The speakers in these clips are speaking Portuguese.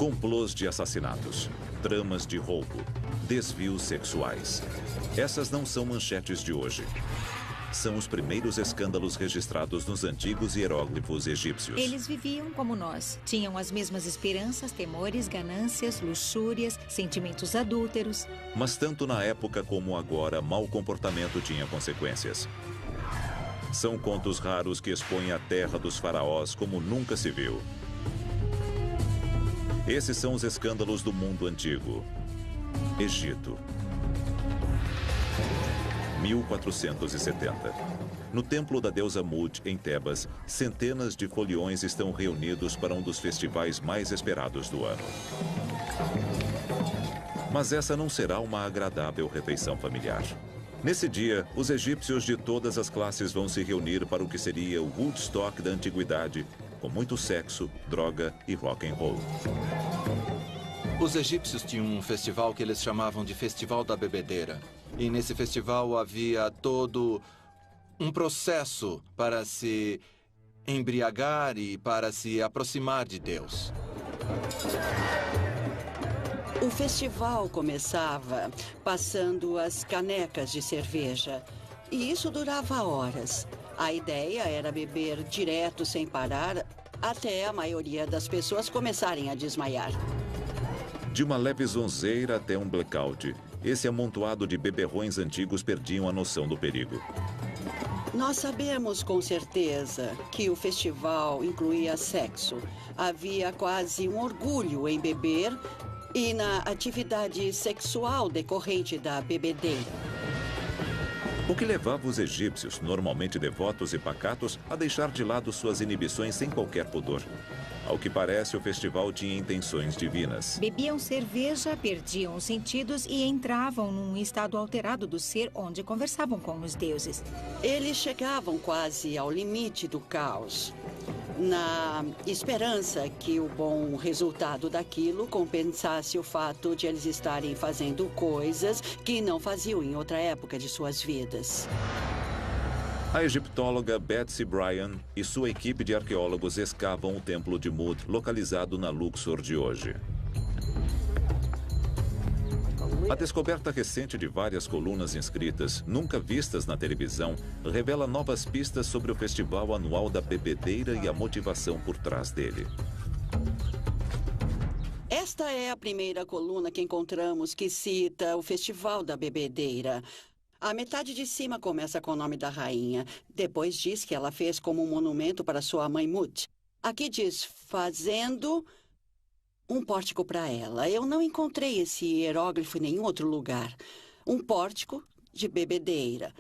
Complôs de assassinatos, tramas de roubo, desvios sexuais. Essas não são manchetes de hoje. São os primeiros escândalos registrados nos antigos hieróglifos egípcios. Eles viviam como nós. Tinham as mesmas esperanças, temores, ganâncias, luxúrias, sentimentos adúlteros. Mas tanto na época como agora, mau comportamento tinha consequências. São contos raros que expõem a terra dos faraós como nunca se viu. Esses são os escândalos do mundo antigo. Egito. 1470. No templo da deusa Mut, em Tebas, centenas de foliões estão reunidos para um dos festivais mais esperados do ano. Mas essa não será uma agradável refeição familiar. Nesse dia, os egípcios de todas as classes vão se reunir para o que seria o Woodstock da antiguidade, com muito sexo, droga e rock and roll. Os egípcios tinham um festival que eles chamavam de Festival da Bebedeira. E nesse festival havia todo um processo para se embriagar e para se aproximar de Deus. O festival começava passando as canecas de cerveja. E isso durava horas. A ideia era beber direto sem parar, até a maioria das pessoas começarem a desmaiar. De uma leve zonzeira até um blackout, esse amontoado de beberrões antigos perdiam a noção do perigo. Nós sabemos com certeza que o festival incluía sexo. Havia quase um orgulho em beber e na atividade sexual decorrente da bebedeira. O que levava os egípcios, normalmente devotos e pacatos, a deixar de lado suas inibições sem qualquer pudor. Ao que parece, o festival tinha intenções divinas. Bebiam cerveja, perdiam os sentidos e entravam num estado alterado do ser onde conversavam com os deuses. Eles chegavam quase ao limite do caos, na esperança que o bom resultado daquilo compensasse o fato de eles estarem fazendo coisas que não faziam em outra época de suas vidas. A egiptóloga Betsy Bryan e sua equipe de arqueólogos escavam o templo de Mut, localizado na Luxor de hoje. A descoberta recente de várias colunas inscritas, nunca vistas na televisão, revela novas pistas sobre o festival anual da bebedeira e a motivação por trás dele. Esta é a primeira coluna que encontramos que cita o Festival da Bebedeira. A metade de cima começa com o nome da rainha. Depois diz que ela fez como um monumento para sua mãe Mut. Aqui diz, fazendo um pórtico para ela. Eu não encontrei esse hieróglifo em nenhum outro lugar. Um pórtico de bebedeira.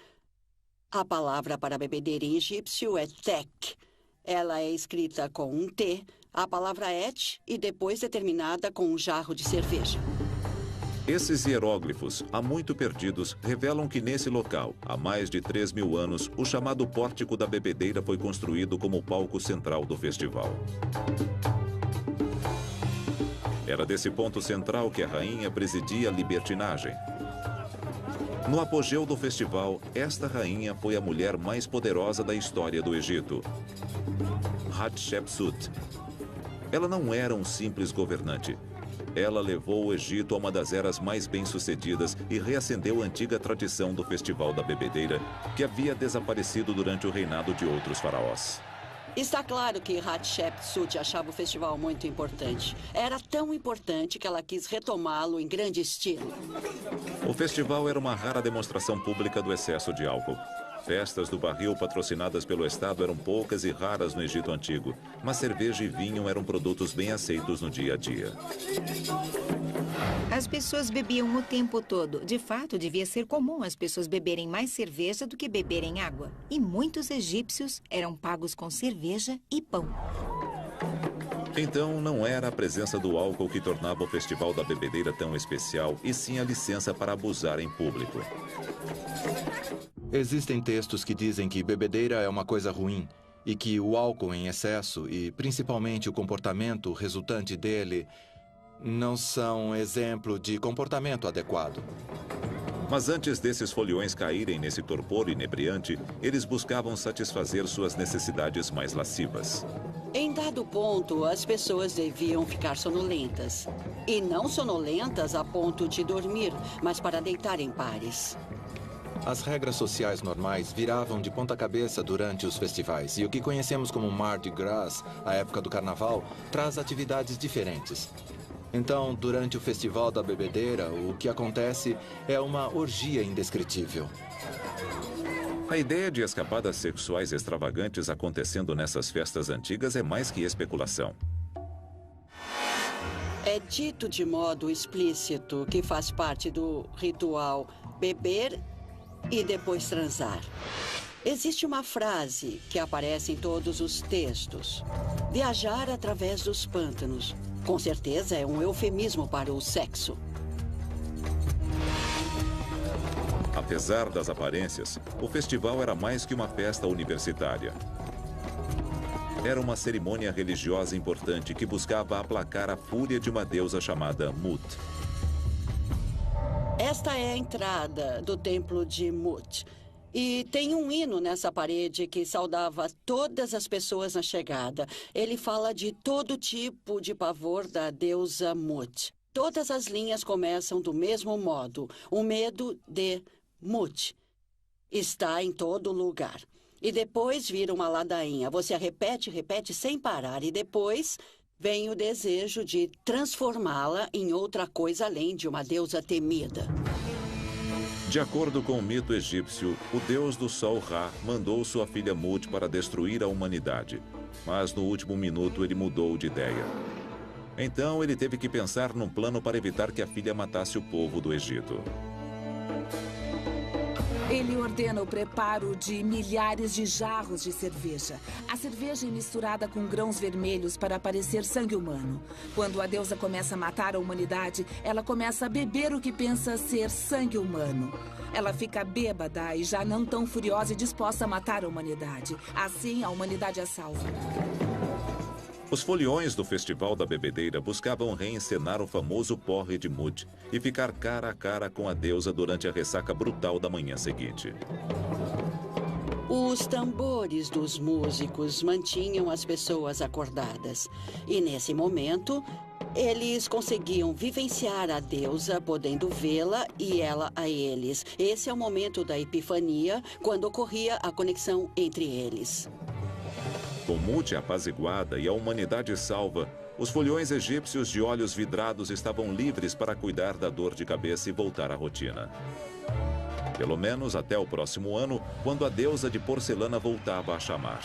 A palavra para bebedeira em egípcio é tek. Ela é escrita com um T, a palavra et e depois determinada com um jarro de cerveja. Esses hieróglifos, há muito perdidos, revelam que nesse local, há mais de 3.000 anos, o chamado Pórtico da Bebedeira foi construído como palco central do festival. Era desse ponto central que a rainha presidia a libertinagem. No apogeu do festival, esta rainha foi a mulher mais poderosa da história do Egito, Hatshepsut. Ela não era um simples governante. Ela levou o Egito a uma das eras mais bem-sucedidas e reacendeu a antiga tradição do Festival da Bebedeira, que havia desaparecido durante o reinado de outros faraós. Está claro que Hatshepsut achava o festival muito importante. Era tão importante que ela quis retomá-lo em grande estilo. O festival era uma rara demonstração pública do excesso de álcool. Festas do barril patrocinadas pelo Estado eram poucas e raras no Egito Antigo, mas cerveja e vinho eram produtos bem aceitos no dia a dia. As pessoas bebiam o tempo todo. De fato, devia ser comum as pessoas beberem mais cerveja do que beberem água. E muitos egípcios eram pagos com cerveja e pão. Então, não era a presença do álcool que tornava o Festival da Bebedeira tão especial, e sim a licença para abusar em público. Existem textos que dizem que bebedeira é uma coisa ruim e que o álcool em excesso e principalmente o comportamento resultante dele não são exemplo de comportamento adequado. Mas antes desses foliões caírem nesse torpor inebriante, eles buscavam satisfazer suas necessidades mais lascivas. Em dado ponto, as pessoas deviam ficar sonolentas. E não sonolentas a ponto de dormir, mas para deitar em pares. As regras sociais normais viravam de ponta cabeça durante os festivais. E o que conhecemos como Mardi Gras, a época do carnaval, traz atividades diferentes. Então, durante o Festival da Bebedeira, o que acontece é uma orgia indescritível. A ideia de escapadas sexuais extravagantes acontecendo nessas festas antigas é mais que especulação. É dito de modo explícito que faz parte do ritual beber e depois transar. Existe uma frase que aparece em todos os textos: viajar através dos pântanos. Com certeza é um eufemismo para o sexo. Apesar das aparências, o festival era mais que uma festa universitária. Era uma cerimônia religiosa importante que buscava aplacar a fúria de uma deusa chamada Mut. Esta é a entrada do templo de Mut. E tem um hino nessa parede que saudava todas as pessoas na chegada. Ele fala de todo tipo de pavor da deusa Mut. Todas as linhas começam do mesmo modo. O medo de Mut está em todo lugar. E depois vira uma ladainha. Você repete, repete sem parar. E depois vem o desejo de transformá-la em outra coisa além de uma deusa temida. De acordo com o mito egípcio, o deus do sol Ra mandou sua filha Mut para destruir a humanidade. Mas no último minuto ele mudou de ideia. Então ele teve que pensar num plano para evitar que a filha matasse o povo do Egito. Ele ordena o preparo de milhares de jarros de cerveja. A cerveja é misturada com grãos vermelhos para parecer sangue humano. Quando a deusa começa a matar a humanidade, ela começa a beber o que pensa ser sangue humano. Ela fica bêbada e já não tão furiosa e disposta a matar a humanidade. Assim, a humanidade é salva. Os foliões do Festival da Bebedeira buscavam reencenar o famoso porre de Mut e ficar cara a cara com a deusa durante a ressaca brutal da manhã seguinte. Os tambores dos músicos mantinham as pessoas acordadas. E nesse momento, eles conseguiam vivenciar a deusa, podendo vê-la e ela a eles. Esse é o momento da epifania, quando ocorria a conexão entre eles. Com Mut apaziguada e a humanidade salva, os foliões egípcios de olhos vidrados estavam livres para cuidar da dor de cabeça e voltar à rotina. Pelo menos até o próximo ano, quando a deusa de porcelana voltava a chamar.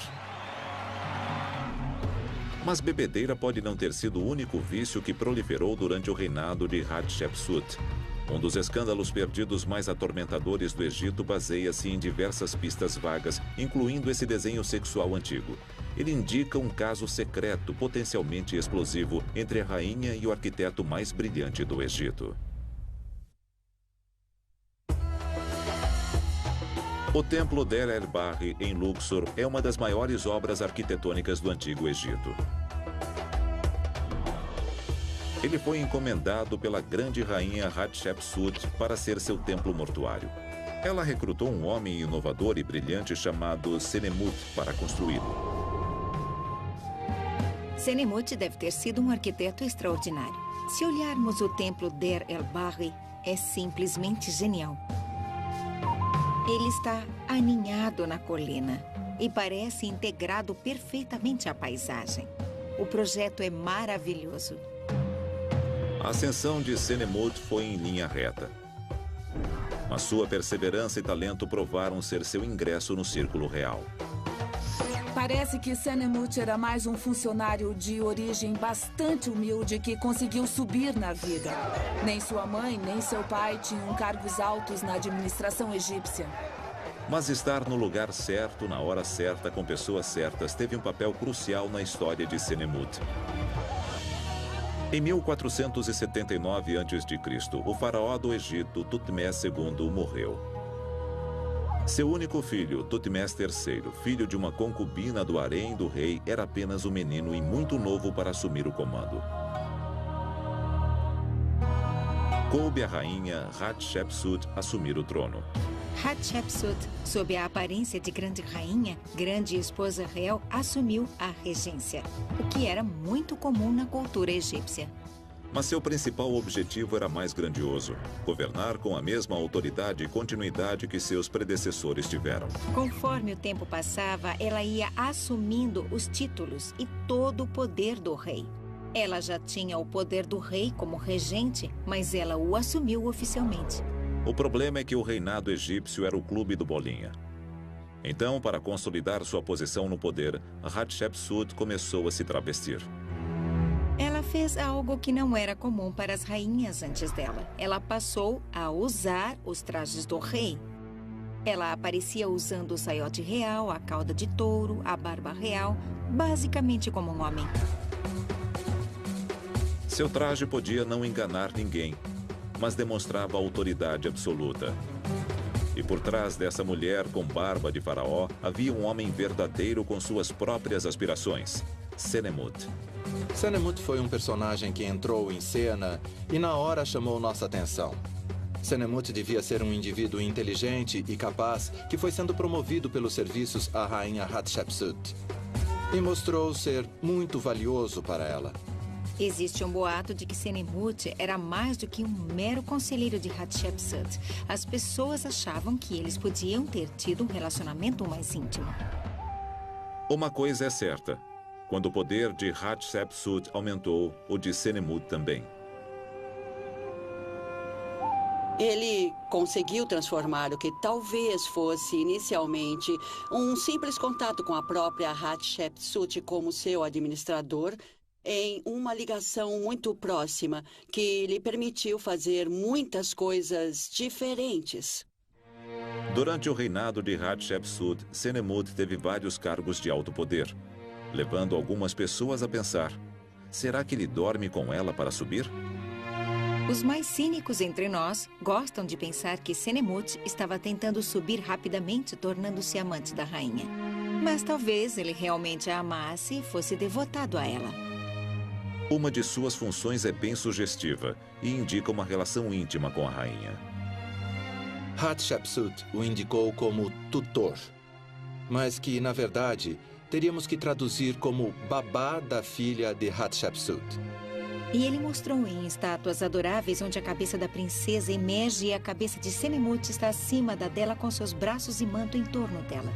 Mas bebedeira pode não ter sido o único vício que proliferou durante o reinado de Hatshepsut. Um dos escândalos perdidos mais atormentadores do Egito baseia-se em diversas pistas vagas, incluindo esse desenho sexual antigo. Ele indica um caso secreto, potencialmente explosivo, entre a rainha e o arquiteto mais brilhante do Egito. O Templo Deir el-Bahri, em Luxor, é uma das maiores obras arquitetônicas do Antigo Egito. Ele foi encomendado pela grande rainha Hatshepsut para ser seu templo mortuário. Ela recrutou um homem inovador e brilhante chamado Senemut para construí-lo. Senemut deve ter sido um arquiteto extraordinário. Se olharmos o templo Deir el-Bahri, é simplesmente genial. Ele está aninhado na colina e parece integrado perfeitamente à paisagem. O projeto é maravilhoso. A ascensão de Senemut foi em linha reta. Mas sua perseverança e talento provaram ser seu ingresso no círculo real. Parece que Senemut era mais um funcionário de origem bastante humilde que conseguiu subir na vida. Nem sua mãe, nem seu pai tinham cargos altos na administração egípcia. Mas estar no lugar certo, na hora certa, com pessoas certas, teve um papel crucial na história de Senemut. Em 1479 a.C., o faraó do Egito, Tutmés II, morreu. Seu único filho, Tutmés III, filho de uma concubina do harém do rei, era apenas um menino e muito novo para assumir o comando. Coube à rainha Hatshepsut assumir o trono. Hatshepsut, sob a aparência de grande rainha, grande esposa real, assumiu a regência, o que era muito comum na cultura egípcia. Mas seu principal objetivo era mais grandioso: governar com a mesma autoridade e continuidade que seus predecessores tiveram. Conforme o tempo passava, ela ia assumindo os títulos e todo o poder do rei. Ela já tinha o poder do rei como regente, mas ela o assumiu oficialmente. O problema é que o reinado egípcio era o clube do Bolinha. Então, para consolidar sua posição no poder, Hatshepsut começou a se travestir. Ela fez algo que não era comum para as rainhas antes dela. Ela passou a usar os trajes do rei. Ela aparecia usando o saiote real, a cauda de touro, a barba real, basicamente como um homem. Seu traje podia não enganar ninguém, mas demonstrava autoridade absoluta. E por trás dessa mulher com barba de faraó, havia um homem verdadeiro com suas próprias aspirações: Senemut. Senemut foi um personagem que entrou em cena e na hora chamou nossa atenção. Senemut devia ser um indivíduo inteligente e capaz que foi sendo promovido pelos serviços à rainha Hatshepsut. E mostrou ser muito valioso para ela. Existe um boato de que Senemut era mais do que um mero conselheiro de Hatshepsut. As pessoas achavam que eles podiam ter tido um relacionamento mais íntimo. Uma coisa é certa: quando o poder de Hatshepsut aumentou, o de Senemut também. Ele conseguiu transformar o que talvez fosse inicialmente um simples contato com a própria Hatshepsut como seu administrador em uma ligação muito próxima que lhe permitiu fazer muitas coisas diferentes. Durante o reinado de Hatshepsut, Senemut teve vários cargos de alto poder, levando algumas pessoas a pensar: será que ele dorme com ela para subir? Os mais cínicos entre nós gostam de pensar que Senemut estava tentando subir rapidamente, tornando-se amante da rainha. Mas talvez ele realmente a amasse e fosse devotado a ela. Uma de suas funções é bem sugestiva e indica uma relação íntima com a rainha. Hatshepsut o indicou como tutor, mas que, na verdade, teríamos que traduzir como babá da filha de Hatshepsut. E ele mostrou em estátuas adoráveis onde a cabeça da princesa emerge e a cabeça de Senemut está acima da dela com seus braços e manto em torno dela.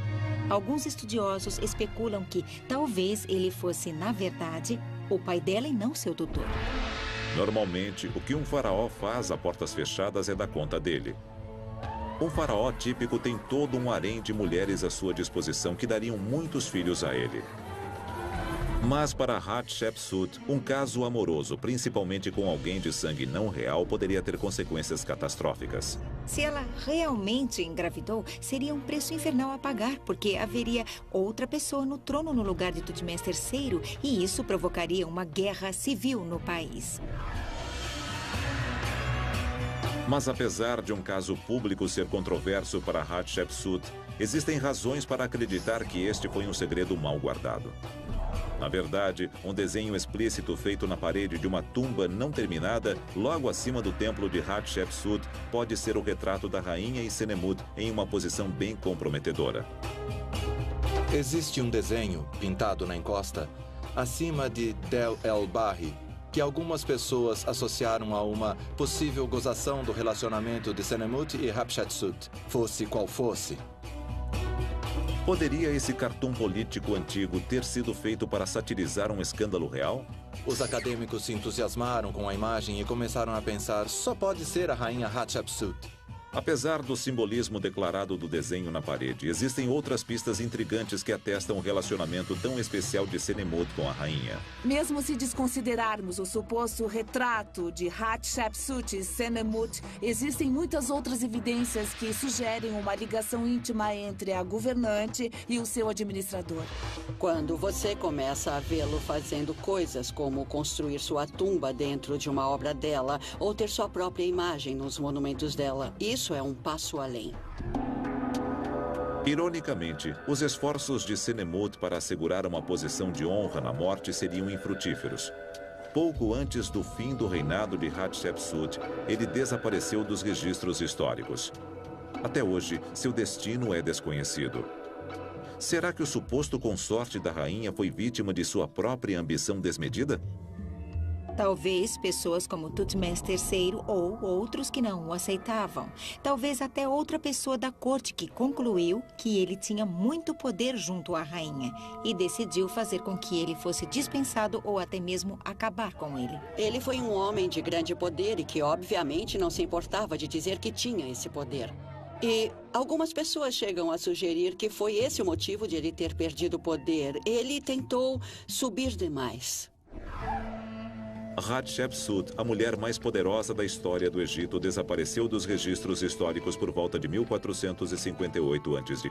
Alguns estudiosos especulam que talvez ele fosse, na verdade, o pai dela e não seu tutor. Normalmente, o que um faraó faz a portas fechadas é da conta dele. Um faraó típico tem todo um harém de mulheres à sua disposição que dariam muitos filhos a ele. Mas para Hatshepsut, um caso amoroso, principalmente com alguém de sangue não real, poderia ter consequências catastróficas. Se ela realmente engravidou, seria um preço infernal a pagar, porque haveria outra pessoa no trono no lugar de Tutmés III, e isso provocaria uma guerra civil no país. Mas apesar de um caso público ser controverso para Hatshepsut, existem razões para acreditar que este foi um segredo mal guardado. Na verdade, um desenho explícito feito na parede de uma tumba não terminada, logo acima do templo de Hatshepsut, pode ser o retrato da rainha e Senemut em uma posição bem comprometedora. Existe um desenho, pintado na encosta, acima de Del el-Bahri, que algumas pessoas associaram a uma possível gozação do relacionamento de Senemut e Hatshepsut, fosse qual fosse. Poderia esse cartoon político antigo ter sido feito para satirizar um escândalo real? Os acadêmicos se entusiasmaram com a imagem e começaram a pensar: só pode ser a rainha Hatshepsut. Apesar do simbolismo declarado do desenho na parede, existem outras pistas intrigantes que atestam o relacionamento tão especial de Senemut com a rainha. Mesmo se desconsiderarmos o suposto retrato de Hatshepsut e Senemut, existem muitas outras evidências que sugerem uma ligação íntima entre a governante e o seu administrador. Quando você começa a vê-lo fazendo coisas como construir sua tumba dentro de uma obra dela ou ter sua própria imagem nos monumentos dela, isso é um passo além. Ironicamente, os esforços de Senemut para assegurar uma posição de honra na morte seriam infrutíferos. Pouco antes do fim do reinado de Hatshepsut, ele desapareceu dos registros históricos. Até hoje, seu destino é desconhecido. Será que o suposto consorte da rainha foi vítima de sua própria ambição desmedida? Talvez pessoas como Thutmose III ou outros que não o aceitavam. Talvez até outra pessoa da corte que concluiu que ele tinha muito poder junto à rainha e decidiu fazer com que ele fosse dispensado ou até mesmo acabar com ele. Ele foi um homem de grande poder e que, obviamente, não se importava de dizer que tinha esse poder. E algumas pessoas chegam a sugerir que foi esse o motivo de ele ter perdido o poder. Ele tentou subir demais. Hatshepsut, a mulher mais poderosa da história do Egito, desapareceu dos registros históricos por volta de 1458 a.C.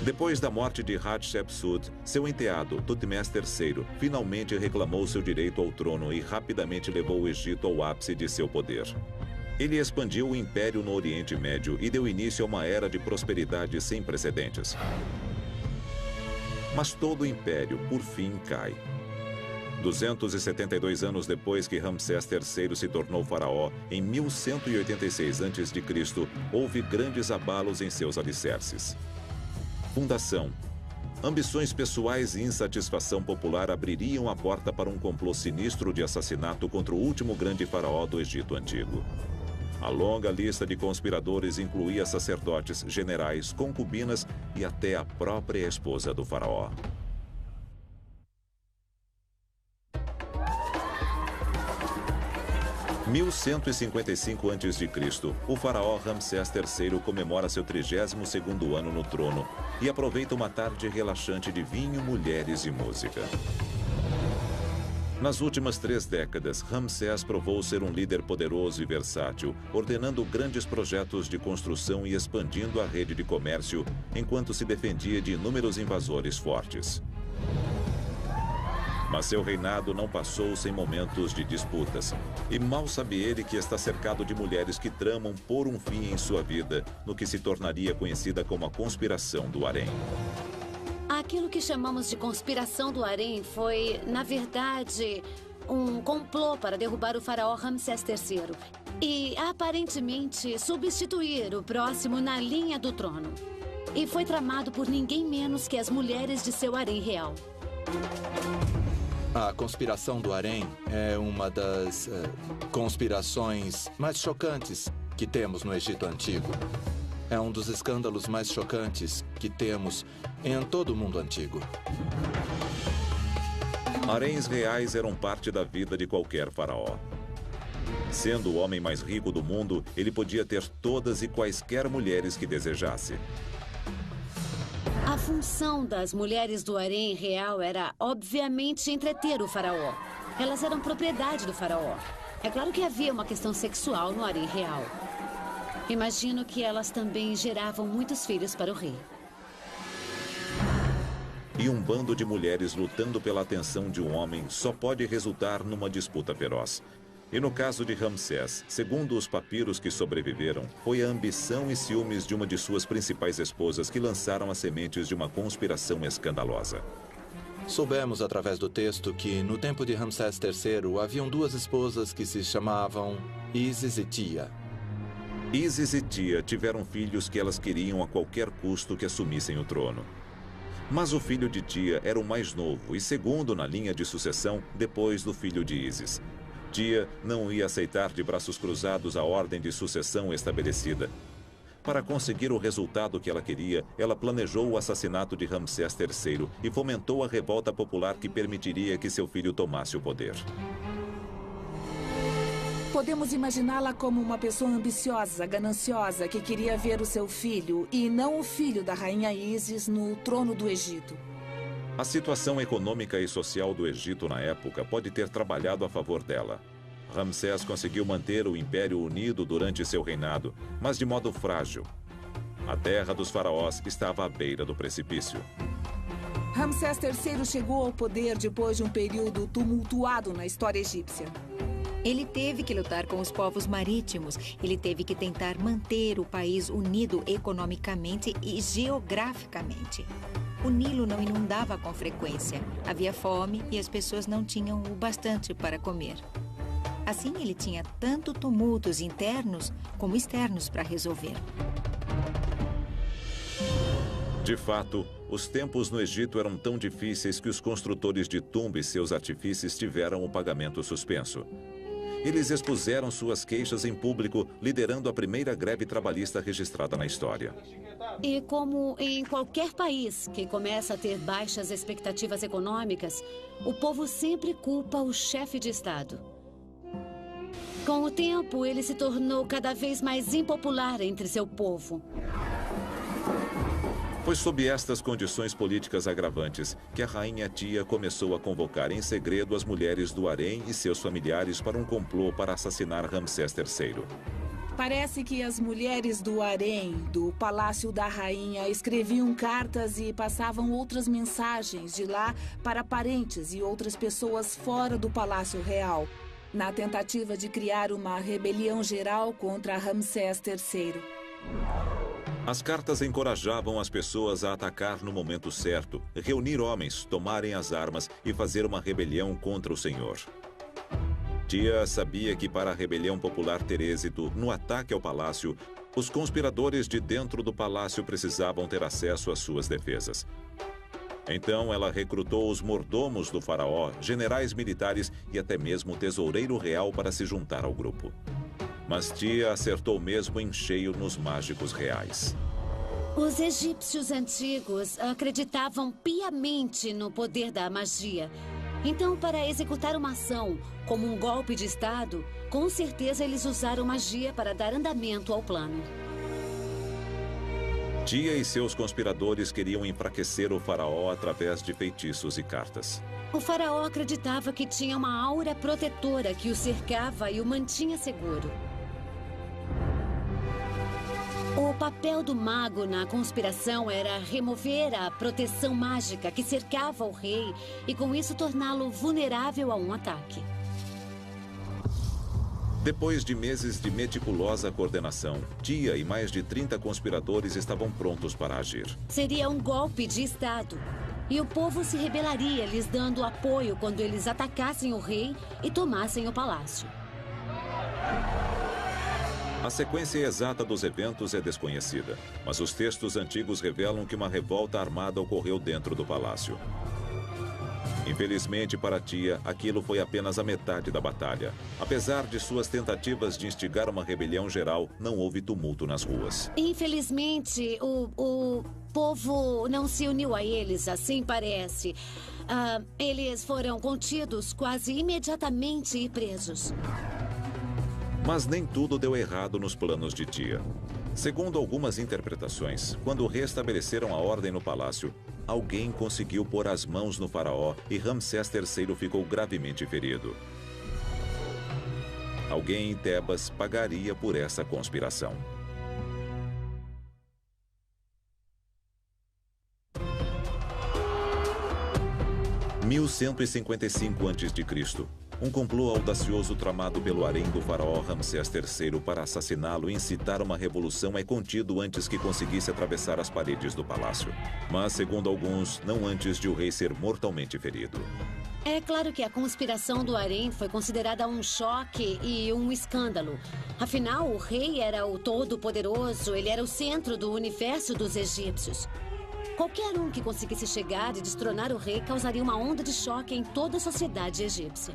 Depois da morte de Hatshepsut, seu enteado, Thutmose III, finalmente reclamou seu direito ao trono e rapidamente levou o Egito ao ápice de seu poder. Ele expandiu o império no Oriente Médio e deu início a uma era de prosperidade sem precedentes. Mas todo o império, por fim, cai. 272 anos depois que Ramsés III se tornou faraó, em 1186 a.C., houve grandes abalos em seus alicerces. Fundação. Ambições pessoais e insatisfação popular abririam a porta para um complô sinistro de assassinato contra o último grande faraó do Egito Antigo. A longa lista de conspiradores incluía sacerdotes, generais, concubinas e até a própria esposa do faraó. Em 1155 a.C., o faraó Ramsés III comemora seu 32º ano no trono e aproveita uma tarde relaxante de vinho, mulheres e música. Nas últimas 3 décadas, Ramsés provou ser um líder poderoso e versátil, ordenando grandes projetos de construção e expandindo a rede de comércio, enquanto se defendia de inúmeros invasores fortes. Mas seu reinado não passou sem momentos de disputas. E mal sabe ele que está cercado de mulheres que tramam pôr um fim em sua vida, no que se tornaria conhecida como a conspiração do harém. Aquilo que chamamos de conspiração do harém foi, na verdade, um complô para derrubar o faraó Ramsés III e, aparentemente, substituir o próximo na linha do trono. E foi tramado por ninguém menos que as mulheres de seu harém real. A conspiração do harém é uma das conspirações mais chocantes que temos no Egito Antigo. É um dos escândalos mais chocantes que temos em todo o mundo antigo. Haréns reais eram parte da vida de qualquer faraó. Sendo o homem mais rico do mundo, ele podia ter todas e quaisquer mulheres que desejasse. A função das mulheres do harém real era, obviamente, entreter o faraó. Elas eram propriedade do faraó. É claro que havia uma questão sexual no harém real. Imagino que elas também geravam muitos filhos para o rei. E um bando de mulheres lutando pela atenção de um homem só pode resultar numa disputa feroz. E no caso de Ramsés, segundo os papiros que sobreviveram, foi a ambição e ciúmes de uma de suas principais esposas que lançaram as sementes de uma conspiração escandalosa. Soubemos através do texto que, no tempo de Ramsés III, haviam 2 esposas que se chamavam Ísis e Tia. Ísis e Tia tiveram filhos que elas queriam a qualquer custo que assumissem o trono. Mas o filho de Tia era o mais novo e segundo na linha de sucessão depois do filho de Ísis. Tia não ia aceitar de braços cruzados a ordem de sucessão estabelecida. Para conseguir o resultado que ela queria, ela planejou o assassinato de Ramsés III e fomentou a revolta popular que permitiria que seu filho tomasse o poder. Podemos imaginá-la como uma pessoa ambiciosa, gananciosa, que queria ver o seu filho, e não o filho da rainha Ísis, no trono do Egito. A situação econômica e social do Egito na época pode ter trabalhado a favor dela. Ramsés conseguiu manter o Império unido durante seu reinado, mas de modo frágil. A terra dos faraós estava à beira do precipício. Ramsés III chegou ao poder depois de um período tumultuado na história egípcia. Ele teve que lutar com os povos marítimos. Ele teve que tentar manter o país unido economicamente e geograficamente. O Nilo não inundava com frequência. Havia fome e as pessoas não tinham o bastante para comer. Assim, ele tinha tanto tumultos internos como externos para resolver. De fato, os tempos no Egito eram tão difíceis que os construtores de tumba e seus artífices tiveram o pagamento suspenso. Eles expuseram suas queixas em público, liderando a primeira greve trabalhista registrada na história. E como em qualquer país que começa a ter baixas expectativas econômicas, o povo sempre culpa o chefe de Estado. Com o tempo, ele se tornou cada vez mais impopular entre seu povo. Foi sob estas condições políticas agravantes que a rainha Tia começou a convocar em segredo as mulheres do harém e seus familiares para um complô para assassinar Ramsés III. Parece que as mulheres do harém, do Palácio da Rainha, escreviam cartas e passavam outras mensagens de lá para parentes e outras pessoas fora do Palácio Real, na tentativa de criar uma rebelião geral contra Ramsés III. As cartas encorajavam as pessoas a atacar no momento certo, reunir homens, tomarem as armas e fazer uma rebelião contra o Senhor. Tia sabia que para a rebelião popular ter êxito no ataque ao palácio, os conspiradores de dentro do palácio precisavam ter acesso às suas defesas. Então ela recrutou os mordomos do faraó, generais militares e até mesmo o tesoureiro real para se juntar ao grupo. Mas Tia acertou mesmo em cheio nos mágicos reais. Os egípcios antigos acreditavam piamente no poder da magia. Então, para executar uma ação, como um golpe de Estado, com certeza eles usaram magia para dar andamento ao plano. Tia e seus conspiradores queriam enfraquecer o faraó através de feitiços e cartas. O faraó acreditava que tinha uma aura protetora que o cercava e o mantinha seguro. O papel do mago na conspiração era remover a proteção mágica que cercava o rei e, com isso, torná-lo vulnerável a um ataque. Depois de meses de meticulosa coordenação, Tia e mais de 30 conspiradores estavam prontos para agir. Seria um golpe de Estado. E o povo se rebelaria, lhes dando apoio quando eles atacassem o rei e tomassem o palácio. A sequência exata dos eventos é desconhecida, mas os textos antigos revelam que uma revolta armada ocorreu dentro do palácio. Infelizmente para Tia, aquilo foi apenas a metade da batalha. Apesar de suas tentativas de instigar uma rebelião geral, não houve tumulto nas ruas. Infelizmente, o povo não se uniu a eles, assim parece. Eles foram contidos quase imediatamente e presos. Mas nem tudo deu errado nos planos de Tia. Segundo algumas interpretações, quando restabeleceram a ordem no palácio, alguém conseguiu pôr as mãos no faraó e Ramsés III ficou gravemente ferido. Alguém em Tebas pagaria por essa conspiração. Em 1155 a.C., um complô audacioso tramado pelo harém do faraó Ramsés III para assassiná-lo e incitar uma revolução é contido antes que conseguisse atravessar as paredes do palácio. Mas, segundo alguns, não antes de o rei ser mortalmente ferido. É claro que a conspiração do harém foi considerada um choque e um escândalo. Afinal, o rei era o todo-poderoso, ele era o centro do universo dos egípcios. Qualquer um que conseguisse chegar e destronar o rei causaria uma onda de choque em toda a sociedade egípcia.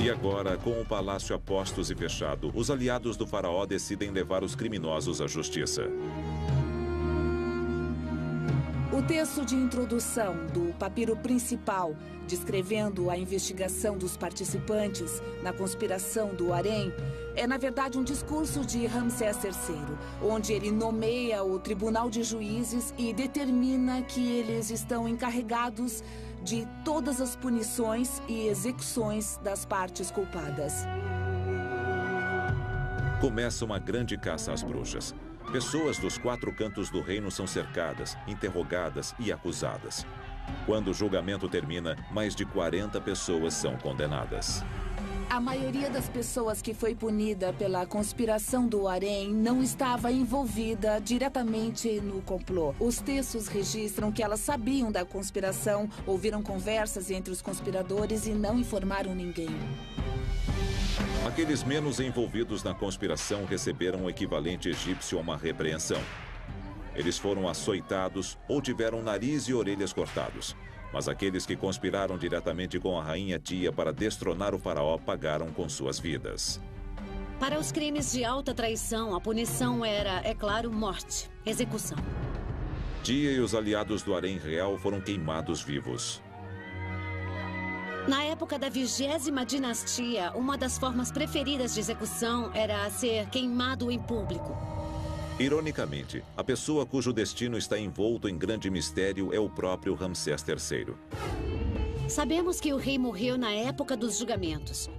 E agora, com o palácio a postos e fechado, os aliados do faraó decidem levar os criminosos à justiça. O texto de introdução do papiro principal, descrevendo a investigação dos participantes na conspiração do harém, é, na verdade, um discurso de Ramsés III, onde ele nomeia o Tribunal de Juízes e determina que eles estão encarregados de todas as punições e execuções das partes culpadas. Começa uma grande caça às bruxas. Pessoas dos 4 cantos do reino são cercadas, interrogadas e acusadas. Quando o julgamento termina, mais de 40 pessoas são condenadas. A maioria das pessoas que foi punida pela conspiração do harém não estava envolvida diretamente no complô. Os textos registram que elas sabiam da conspiração, ouviram conversas entre os conspiradores e não informaram ninguém. Aqueles menos envolvidos na conspiração receberam o equivalente egípcio a uma repreensão. Eles foram açoitados ou tiveram nariz e orelhas cortados. Mas aqueles que conspiraram diretamente com a rainha Tia para destronar o faraó pagaram com suas vidas. Para os crimes de alta traição, a punição era, é claro, morte, execução. Tia e os aliados do harém real foram queimados vivos. Na época da 20ª dinastia, uma das formas preferidas de execução era ser queimado em público. Ironicamente, a pessoa cujo destino está envolto em grande mistério é o próprio Ramsés III. Sabemos que o rei morreu na época dos julgamentos.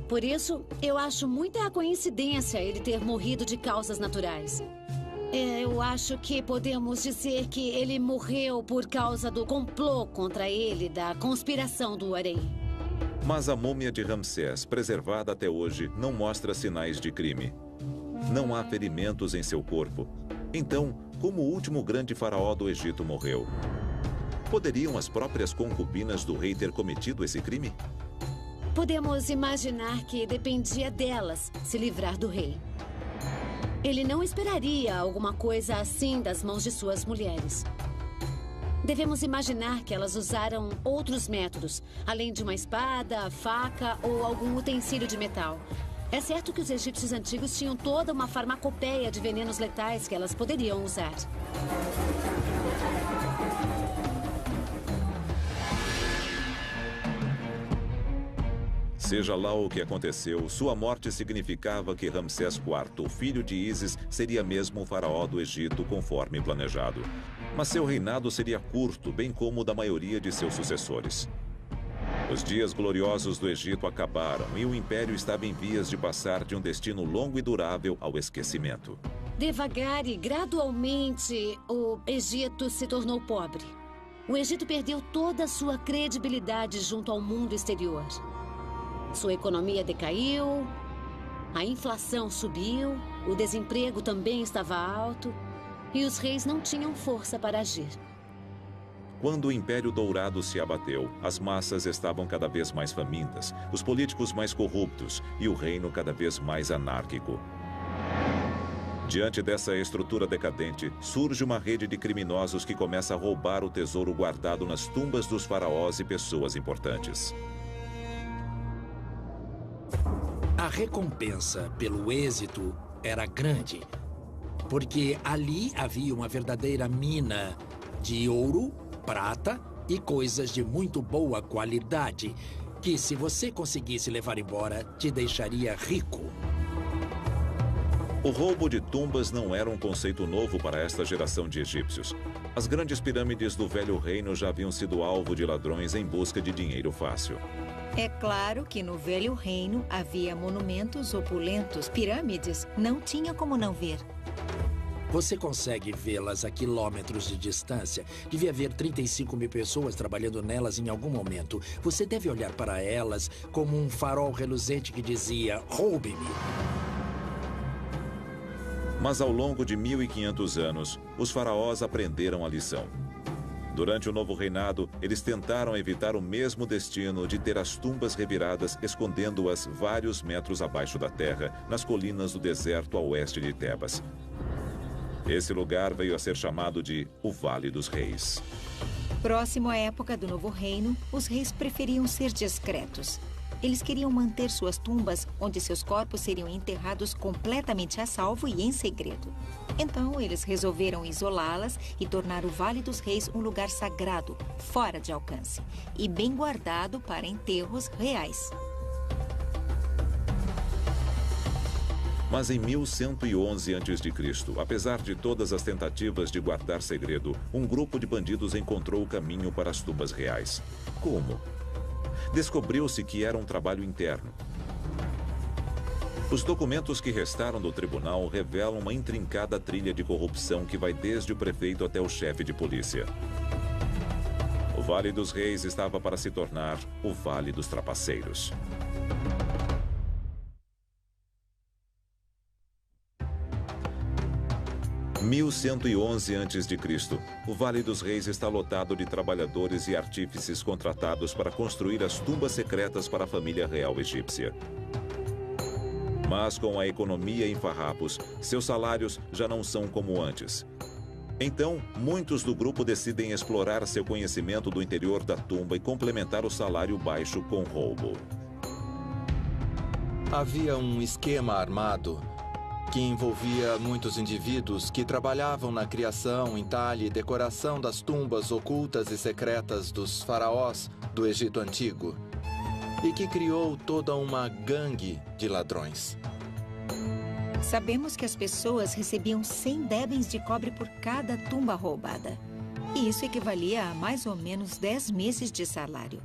Por isso, eu acho muita coincidência ele ter morrido de causas naturais. Eu acho que podemos dizer que ele morreu por causa do complô contra ele, da conspiração do harém. Mas a múmia de Ramsés, preservada até hoje, não mostra sinais de crime. Não há ferimentos em seu corpo. Então, como o último grande faraó do Egito morreu? Poderiam as próprias concubinas do rei ter cometido esse crime? Podemos imaginar que dependia delas se livrar do rei. Ele não esperaria alguma coisa assim das mãos de suas mulheres. Devemos imaginar que elas usaram outros métodos, além de uma espada, faca ou algum utensílio de metal. É certo que os egípcios antigos tinham toda uma farmacopeia de venenos letais que elas poderiam usar. Seja lá o que aconteceu, sua morte significava que Ramsés IV, o filho de Ísis, seria mesmo o faraó do Egito conforme planejado. Mas seu reinado seria curto, bem como o da maioria de seus sucessores. Os dias gloriosos do Egito acabaram e o império estava em vias de passar de um destino longo e durável ao esquecimento. Devagar e gradualmente, o Egito se tornou pobre. O Egito perdeu toda a sua credibilidade junto ao mundo exterior. Sua economia decaiu, a inflação subiu, o desemprego também estava alto e os reis não tinham força para agir. Quando o Império Dourado se abateu, as massas estavam cada vez mais famintas, os políticos mais corruptos e o reino cada vez mais anárquico. Diante dessa estrutura decadente, surge uma rede de criminosos que começa a roubar o tesouro guardado nas tumbas dos faraós e pessoas importantes. A recompensa pelo êxito era grande, porque ali havia uma verdadeira mina de ouro, prata e coisas de muito boa qualidade, que se você conseguisse levar embora, te deixaria rico. O roubo de tumbas não era um conceito novo para esta geração de egípcios. As grandes pirâmides do Velho Reino já haviam sido alvo de ladrões em busca de dinheiro fácil. É claro que no Velho Reino havia monumentos opulentos, pirâmides, não tinha como não ver. Você consegue vê-las a quilômetros de distância. Devia haver 35 mil pessoas trabalhando nelas em algum momento. Você deve olhar para elas como um farol reluzente que dizia, roube-me. Mas ao longo de 1500 anos, os faraós aprenderam a lição. Durante o novo reinado, eles tentaram evitar o mesmo destino de ter as tumbas reviradas, escondendo-as vários metros abaixo da terra, nas colinas do deserto a oeste de Tebas. Esse lugar veio a ser chamado de o Vale dos Reis. Próximo à época do Novo Reino, os reis preferiam ser discretos. Eles queriam manter suas tumbas onde seus corpos seriam enterrados completamente a salvo e em segredo. Então, eles resolveram isolá-las e tornar o Vale dos Reis um lugar sagrado, fora de alcance, e bem guardado para enterros reais. Mas em 1111 a.C., apesar de todas as tentativas de guardar segredo, um grupo de bandidos encontrou o caminho para as tumbas reais. Como? Descobriu-se que era um trabalho interno. Os documentos que restaram do tribunal revelam uma intrincada trilha de corrupção que vai desde o prefeito até o chefe de polícia. O Vale dos Reis estava para se tornar o Vale dos Trapaceiros. 1111 a.C., o Vale dos Reis está lotado de trabalhadores e artífices contratados para construir as tumbas secretas para a família real egípcia. Mas com a economia em farrapos, seus salários já não são como antes. Então, muitos do grupo decidem explorar seu conhecimento do interior da tumba e complementar o salário baixo com roubo. Havia um esquema armado que envolvia muitos indivíduos que trabalhavam na criação, entalhe e decoração das tumbas ocultas e secretas dos faraós do Egito Antigo e que criou toda uma gangue de ladrões. Sabemos que as pessoas recebiam 100 débens de cobre por cada tumba roubada. E isso equivalia a mais ou menos 10 meses de salário.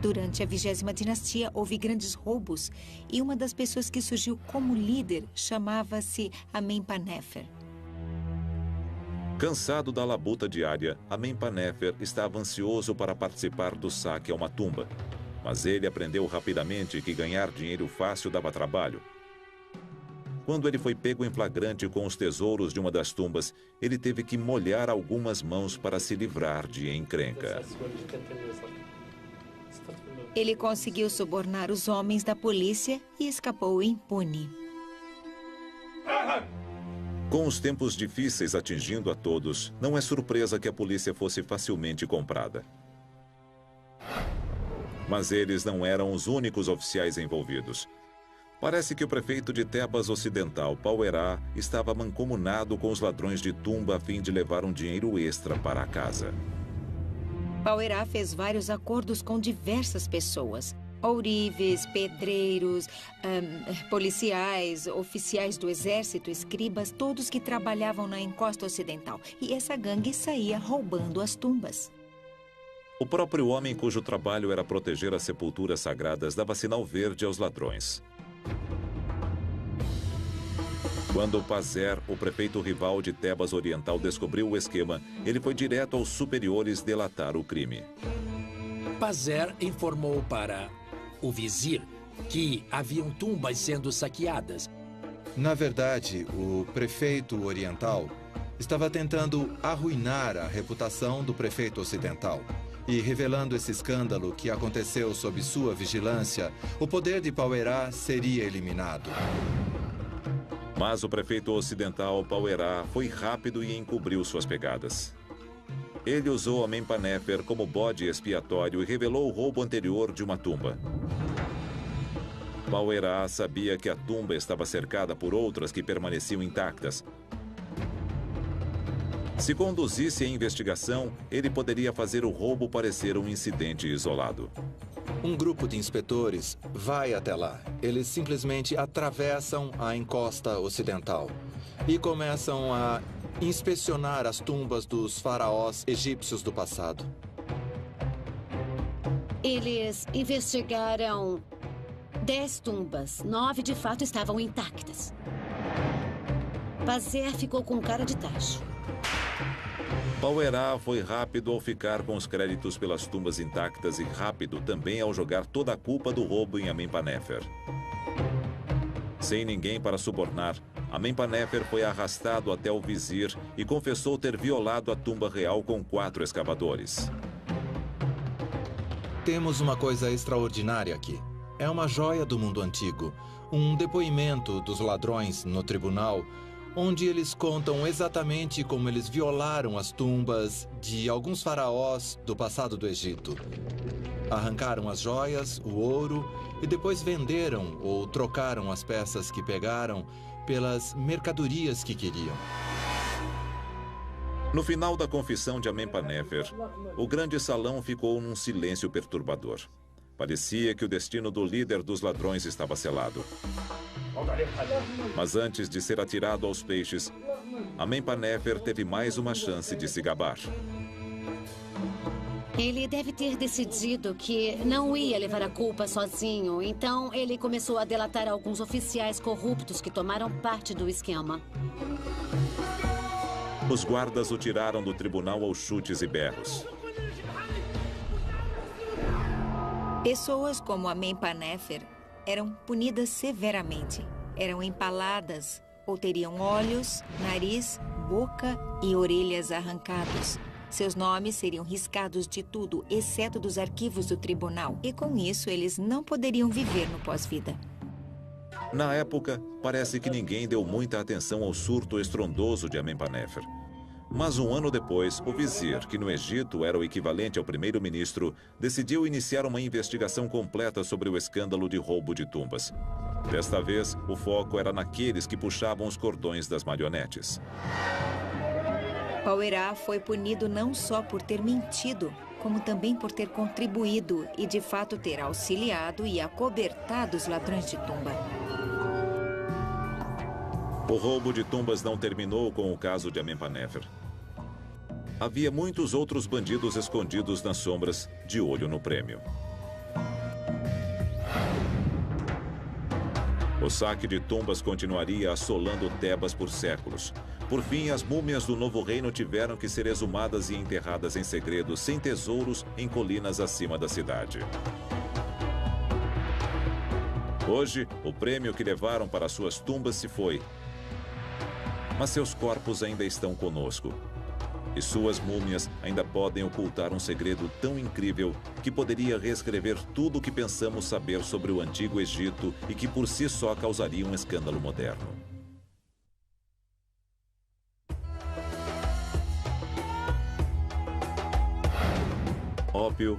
Durante a 20ª dinastia, houve grandes roubos e uma das pessoas que surgiu como líder chamava-se Amenpanéfer. Cansado da labuta diária, Amenpanéfer estava ansioso para participar do saque a uma tumba. Mas ele aprendeu rapidamente que ganhar dinheiro fácil dava trabalho. Quando ele foi pego em flagrante com os tesouros de uma das tumbas, ele teve que molhar algumas mãos para se livrar de encrenca. Ele conseguiu subornar os homens da polícia e escapou impune. Com os tempos difíceis atingindo a todos, não é surpresa que a polícia fosse facilmente comprada. Mas eles não eram os únicos oficiais envolvidos. Parece que o prefeito de Tebas Ocidental, Pauerá, estava mancomunado com os ladrões de tumba a fim de levar um dinheiro extra para a casa. Pauerá fez vários acordos com diversas pessoas. Ourives, pedreiros, policiais, oficiais do exército, escribas, todos que trabalhavam na encosta ocidental. E essa gangue saía roubando as tumbas. O próprio homem cujo trabalho era proteger as sepulturas sagradas dava sinal verde aos ladrões. Quando Pazer, o prefeito rival de Tebas Oriental, descobriu o esquema, ele foi direto aos superiores delatar o crime. Pazer informou para o vizir que haviam tumbas sendo saqueadas. Na verdade, o prefeito oriental estava tentando arruinar a reputação do prefeito ocidental. E revelando esse escândalo que aconteceu sob sua vigilância, o poder de Pauerá seria eliminado. Mas o prefeito ocidental, Pauerá, foi rápido e encobriu suas pegadas. Ele usou Amenpanéfer como bode expiatório e revelou o roubo anterior de uma tumba. Pauerá sabia que a tumba estava cercada por outras que permaneciam intactas. Se conduzisse a investigação, ele poderia fazer o roubo parecer um incidente isolado. Um grupo de inspetores vai até lá. Eles simplesmente atravessam a encosta ocidental e começam a inspecionar as tumbas dos faraós egípcios do passado. Eles investigaram 10 tumbas. 9 de fato estavam intactas. Pazer ficou com cara de tacho. Pauerá foi rápido ao ficar com os créditos pelas tumbas intactas e rápido também ao jogar toda a culpa do roubo em Amenpanéfer. Sem ninguém para subornar, Amenpanéfer foi arrastado até o vizir e confessou ter violado a tumba real com 4 escavadores. Temos uma coisa extraordinária aqui. É uma joia do mundo antigo. Um depoimento dos ladrões no tribunal, onde eles contam exatamente como eles violaram as tumbas de alguns faraós do passado do Egito. Arrancaram as joias, o ouro, e depois venderam ou trocaram as peças que pegaram pelas mercadorias que queriam. No final da confissão de Amenpanéfer, o grande salão ficou num silêncio perturbador. Parecia que o destino do líder dos ladrões estava selado. Mas antes de ser atirado aos peixes, Amenpanéfer teve mais uma chance de se gabar. Ele deve ter decidido que não ia levar a culpa sozinho, então ele começou a delatar alguns oficiais corruptos que tomaram parte do esquema. Os guardas o tiraram do tribunal aos chutes e berros. Pessoas como Amenpanéfer eram punidas severamente. Eram empaladas ou teriam olhos, nariz, boca e orelhas arrancados. Seus nomes seriam riscados de tudo, exceto dos arquivos do tribunal. E com isso, eles não poderiam viver no pós-vida. Na época, parece que ninguém deu muita atenção ao surto estrondoso de Amenpanefer. Mas um ano depois, o vizir, que no Egito era o equivalente ao primeiro-ministro, decidiu iniciar uma investigação completa sobre o escândalo de roubo de tumbas. Desta vez, o foco era naqueles que puxavam os cordões das marionetes. Pauerá foi punido não só por ter mentido, como também por ter contribuído e, de fato, ter auxiliado e acobertado os ladrões de tumba. O roubo de tumbas não terminou com o caso de Amenpanefer. Havia muitos outros bandidos escondidos nas sombras, de olho no prêmio. O saque de tumbas continuaria assolando Tebas por séculos. Por fim, as múmias do novo reino tiveram que ser exumadas e enterradas em segredo, sem tesouros, em colinas acima da cidade. Hoje, o prêmio que levaram para suas tumbas se foi. Mas seus corpos ainda estão conosco. E suas múmias ainda podem ocultar um segredo tão incrível que poderia reescrever tudo o que pensamos saber sobre o Antigo Egito e que por si só causaria um escândalo moderno. Ópio,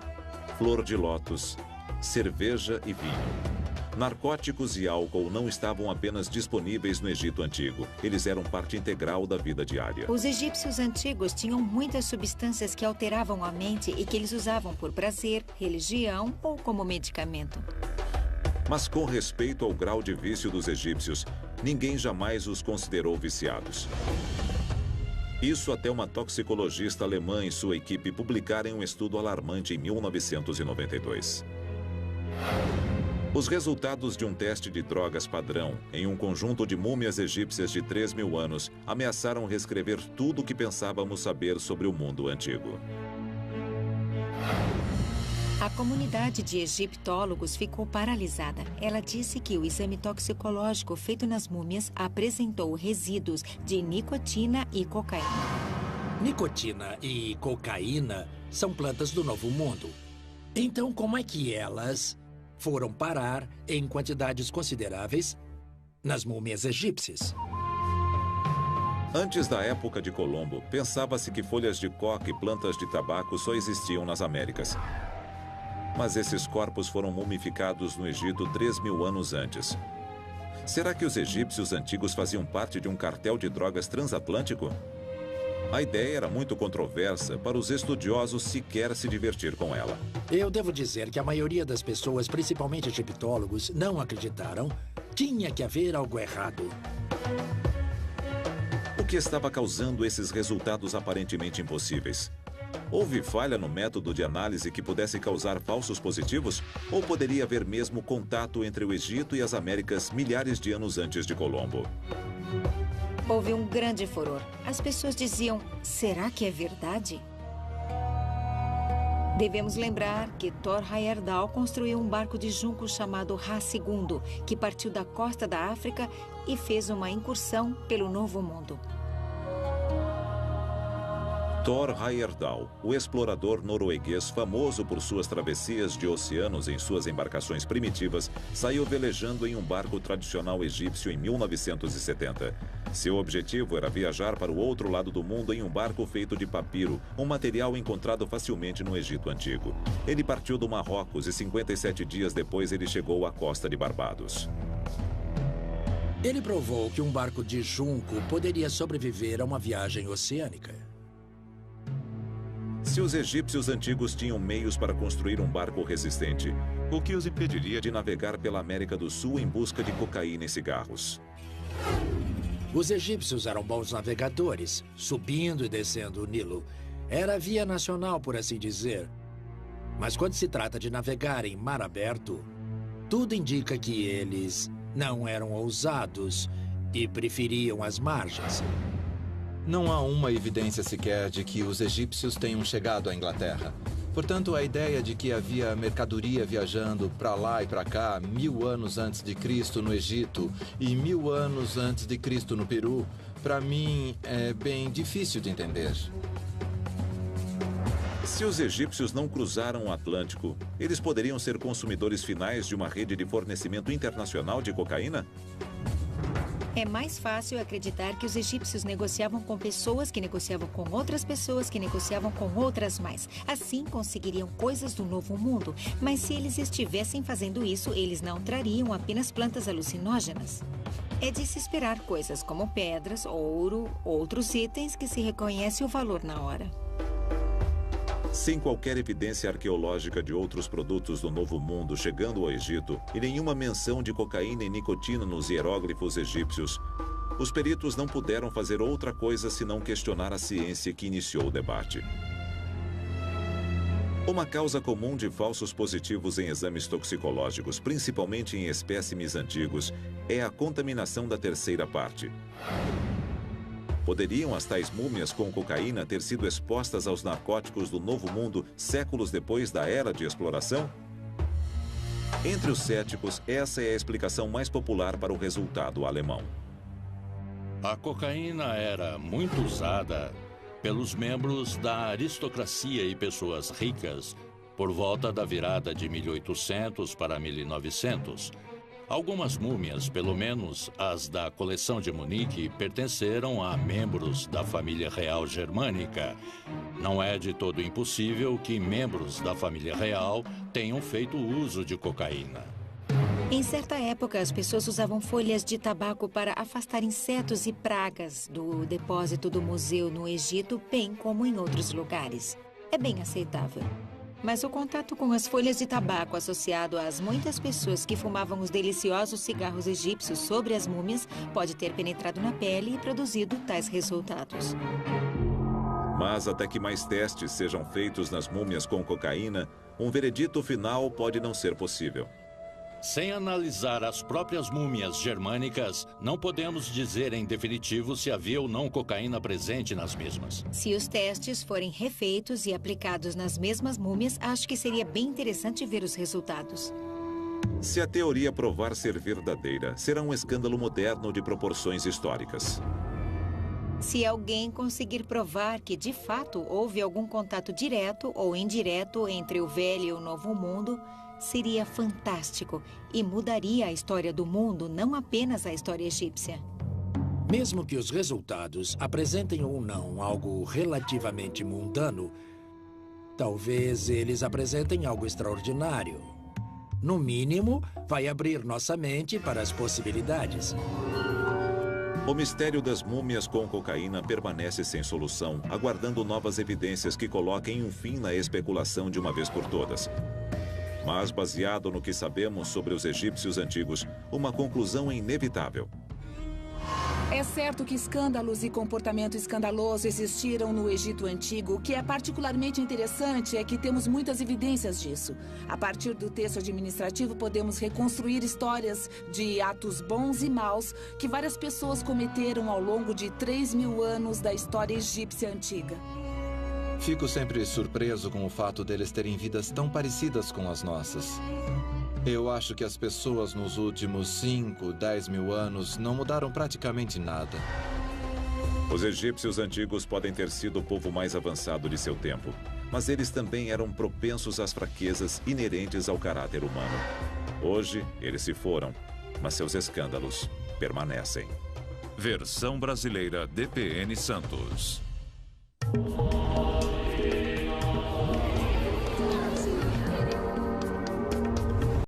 flor de lótus, cerveja e vinho. Narcóticos e álcool não estavam apenas disponíveis no Egito Antigo. Eles eram parte integral da vida diária. Os egípcios antigos tinham muitas substâncias que alteravam a mente e que eles usavam por prazer, religião ou como medicamento. Mas com respeito ao grau de vício dos egípcios, ninguém jamais os considerou viciados. Isso até uma toxicologista alemã e sua equipe publicarem um estudo alarmante em 1992. Os resultados de um teste de drogas padrão em um conjunto de múmias egípcias de 3.000 anos ameaçaram reescrever tudo o que pensávamos saber sobre o mundo antigo. A comunidade de egiptólogos ficou paralisada. Ela disse que o exame toxicológico feito nas múmias apresentou resíduos de nicotina e cocaína. Nicotina e cocaína são plantas do Novo Mundo. Então, como é que elas foram parar em quantidades consideráveis nas múmias egípcias? Antes da época de Colombo, pensava-se que folhas de coca e plantas de tabaco só existiam nas Américas. Mas esses corpos foram mumificados no Egito 3.000 anos antes. Será que os egípcios antigos faziam parte de um cartel de drogas transatlântico? A ideia era muito controversa para os estudiosos sequer se divertir com ela. Eu devo dizer que a maioria das pessoas, principalmente egiptólogos, não acreditaram. Tinha que haver algo errado. O que estava causando esses resultados aparentemente impossíveis? Houve falha no método de análise que pudesse causar falsos positivos? Ou poderia haver mesmo contato entre o Egito e as Américas milhares de anos antes de Colombo? Houve um grande furor. As pessoas diziam, será que é verdade? Devemos lembrar que Thor Heyerdahl construiu um barco de junco chamado Ra II, que partiu da costa da África e fez uma incursão pelo Novo Mundo. Thor Heyerdahl, o explorador norueguês famoso por suas travessias de oceanos em suas embarcações primitivas, saiu velejando em um barco tradicional egípcio em 1970. Seu objetivo era viajar para o outro lado do mundo em um barco feito de papiro, um material encontrado facilmente no Egito Antigo. Ele partiu do Marrocos e 57 dias depois ele chegou à costa de Barbados. Ele provou que um barco de junco poderia sobreviver a uma viagem oceânica. Se os egípcios antigos tinham meios para construir um barco resistente, o que os impediria de navegar pela América do Sul em busca de cocaína e cigarros? Os egípcios eram bons navegadores, subindo e descendo o Nilo. Era a via nacional, por assim dizer. Mas quando se trata de navegar em mar aberto, tudo indica que eles não eram ousados e preferiam as margens. Não há uma evidência sequer de que os egípcios tenham chegado à Inglaterra. Portanto, a ideia de que havia mercadoria viajando para lá e para cá 1000 anos antes de Cristo no Egito e 1000 anos antes de Cristo no Peru para mim, é bem difícil de entender. Se os egípcios não cruzaram o Atlântico, eles poderiam ser consumidores finais de uma rede de fornecimento internacional de cocaína? É mais fácil acreditar que os egípcios negociavam com pessoas que negociavam com outras pessoas que negociavam com outras mais. Assim, conseguiriam coisas do Novo Mundo. Mas se eles estivessem fazendo isso, eles não trariam apenas plantas alucinógenas. É de se esperar coisas como pedras, ouro, outros itens que se reconhece o valor na hora. Sem qualquer evidência arqueológica de outros produtos do Novo Mundo chegando ao Egito e nenhuma menção de cocaína e nicotina nos hieróglifos egípcios, os peritos não puderam fazer outra coisa senão questionar a ciência que iniciou o debate. Uma causa comum de falsos positivos em exames toxicológicos, principalmente em espécimes antigos, é a contaminação da terceira parte. Poderiam as tais múmias com cocaína ter sido expostas aos narcóticos do Novo Mundo séculos depois da era de exploração? Entre os céticos, essa é a explicação mais popular para o resultado alemão. A cocaína era muito usada pelos membros da aristocracia e pessoas ricas por volta da virada de 1800 para 1900. Algumas múmias, pelo menos as da coleção de Munique, pertenceram a membros da família real germânica. Não é de todo impossível que membros da família real tenham feito uso de cocaína. Em certa época, as pessoas usavam folhas de tabaco para afastar insetos e pragas do depósito do museu no Egito, bem como em outros lugares. É bem aceitável. Mas o contato com as folhas de tabaco associado às muitas pessoas que fumavam os deliciosos cigarros egípcios sobre as múmias pode ter penetrado na pele e produzido tais resultados. Mas até que mais testes sejam feitos nas múmias com cocaína, um veredito final pode não ser possível. Sem analisar as próprias múmias germânicas, não podemos dizer em definitivo se havia ou não cocaína presente nas mesmas. Se os testes forem refeitos e aplicados nas mesmas múmias, acho que seria bem interessante ver os resultados. Se a teoria provar ser verdadeira, será um escândalo moderno de proporções históricas. Se alguém conseguir provar que, de fato, houve algum contato direto ou indireto entre o Velho e o Novo Mundo, seria fantástico e mudaria a história do mundo, não apenas a história egípcia. Mesmo que os resultados apresentem ou não algo relativamente mundano, talvez eles apresentem algo extraordinário. No mínimo, vai abrir nossa mente para as possibilidades. O mistério das múmias com cocaína permanece sem solução, aguardando novas evidências que coloquem um fim na especulação de uma vez por todas. Mas, baseado no que sabemos sobre os egípcios antigos, uma conclusão é inevitável. É certo que escândalos e comportamento escandaloso existiram no Egito Antigo. O que é particularmente interessante é que temos muitas evidências disso. A partir do texto administrativo, podemos reconstruir histórias de atos bons e maus que várias pessoas cometeram ao longo de 3.000 anos da história egípcia antiga. Fico sempre surpreso com o fato deles terem vidas tão parecidas com as nossas. Eu acho que as pessoas nos últimos 5, 10 mil anos não mudaram praticamente nada. Os egípcios antigos podem ter sido o povo mais avançado de seu tempo, mas eles também eram propensos às fraquezas inerentes ao caráter humano. Hoje, eles se foram, mas seus escândalos permanecem. Versão brasileira DPN Santos.